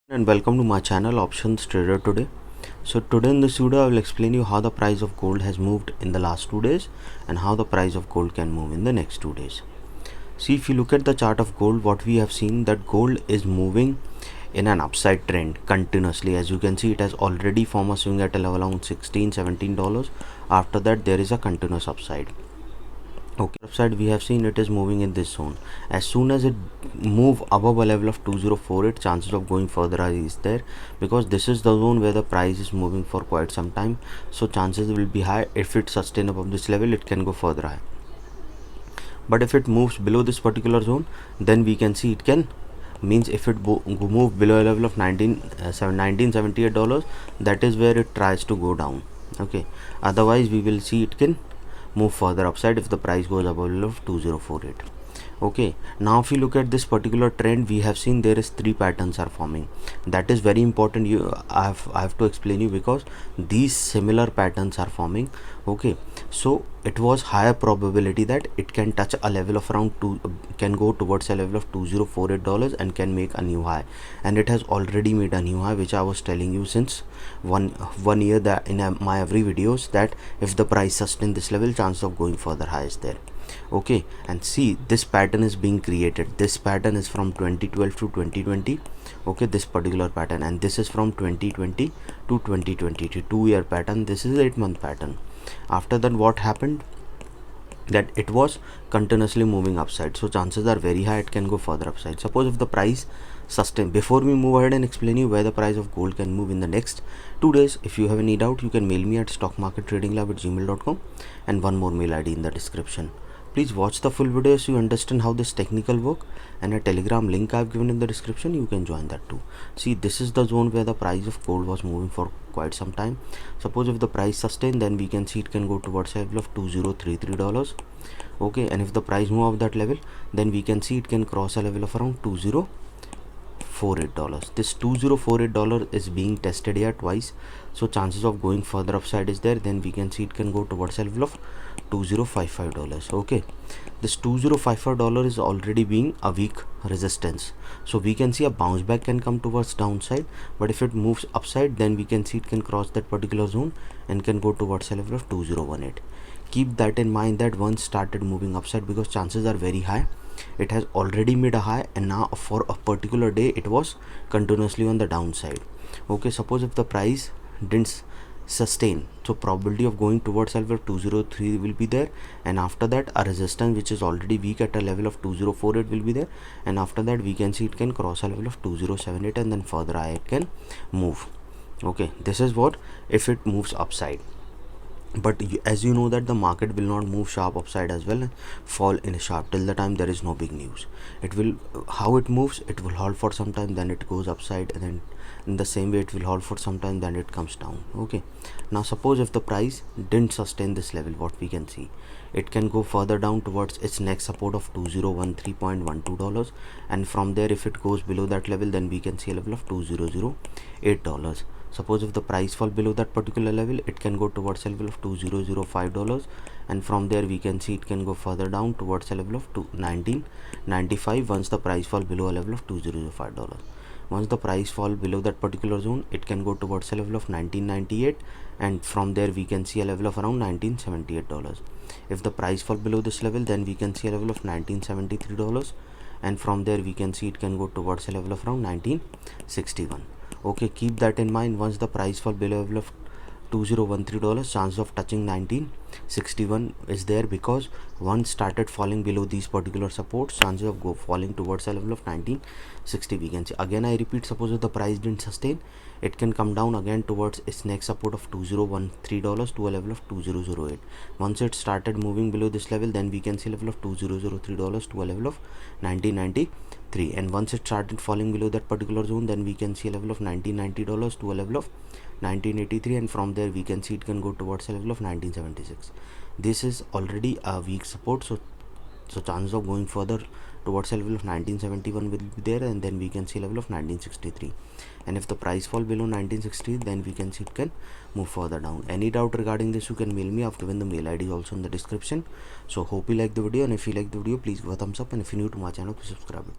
And welcome to my channel Options Trader today. So today in this video I will explain you how the price of gold has moved in the last 2 days and how the price of gold can move in the next 2 days. See, if you look at the chart of gold, what we have seen that gold is moving in an upside trend continuously. As you can see, it has already formed a swing at a level around $16-17. After that there is a continuous upside. Okay, upside we have seen it is moving in this zone. As soon as it move above a level of 2048, chances of going further is there, because this is the zone where the price is moving for quite some time. So chances will be high. If it sustain above this level, it can go further high. But if it moves below this particular zone, then we can see it can, means if it move below a level of $1978, that is where it tries to go down. Okay, otherwise we will see it can move further upside if the price goes above level of 2048. Okay, now if you look at this particular trend, we have seen there is three patterns are forming. That is very important. I have to explain you, because these similar patterns are forming. Okay, so it was higher probability that it can touch a level of around can go towards a level of $2048 and can make a new high, and it has already made a new high, which I was telling you since one year, that in my every videos, that if the price sustain this level, chance of going further high is there. Okay, and see, this pattern is being created. This pattern is from 2012 to 2020. Okay, this particular pattern, and this is from 2020 to 2022, 2-year pattern. This is 8-month pattern. After that, what happened, that it was continuously moving upside, so chances are very high it can go further upside. Suppose if the price sustain, before we move ahead and explain you where the price of gold can move in the next 2 days, if you have any doubt, you can mail me at stockmarkettradinglab@gmail.com, and one more mail ID in the description. Please watch the full video so you understand how this technical work, and a telegram link I have given in the description, you can join that too. See, this is the zone where the price of gold was moving for quite some time. Suppose if the price sustain, then we can see it can go towards a level of $2033. Okay, and if the price move up that level, then we can see it can cross a level of around $2048. This $2048 is being tested here twice, so chances of going further upside is there. Then we can see it can go towards a level of $2055. Okay, this $2055 is already being a weak resistance, so we can see a bounce back can come towards downside. But if it moves upside, then we can see it can cross that particular zone and can go towards a level of 2018. Keep that in mind, that once started moving upside, because chances are very high it has already made a high, and now for a particular day it was continuously on the downside. Okay, suppose if the price didn't sustain, so probability of going towards a level of 203 will be there, and after that a resistance which is already weak at a level of 2048 will be there, and after that we can see it can cross a level of 2078, and then further high it can move. Okay, this is what if it moves upside. But as you know that the market will not move sharp upside as well, fall in a sharp till the time there is no big news. It will, how it moves, it will halt for some time, then it goes upside, and then in the same way it will halt for some time, then it comes down. Okay, now suppose if the price didn't sustain this level, what we can see, it can go further down towards its next support of $2013.12, and from there if it goes below that level, then we can see a level of $2008. Suppose if the price fall below that particular level, it can go towards a level of $2005, and from there we can see it can go further down towards a level of $1995 once the price fall below a level of $2005. Once the price fall below that particular zone, it can go towards a level of 1998, and from there we can see a level of around $1978. If the price fall below this level, then we can see a level of $1973, and from there we can see it can go towards a level of around 1961. Okay, keep that in mind. Once the price fall below level of $2013, chance of touching 1961 is there, because once started falling below these particular supports, chances of falling towards a level of 1960 we can see. Again I repeat, suppose if the price didn't sustain, it can come down again towards its next support of $2013 to a level of 2008. Once it started moving below this level, then we can see level of $2003 to a level of 1993, and once it started falling below that particular zone, then we can see a level of $1990 to a level of 1983, and from there we can see it can go towards a level of 1976. This is already a weak support, so chances of going further towards a level of 1971 will be there, and then we can see level of 1963, and if the price fall below 1960, then we can see it can move further down. Any doubt regarding this, you can mail me. I've given the mail ID also in the description. So hope you like the video, and if you like the video, please give a thumbs up, and if you're new to my channel, please subscribe it.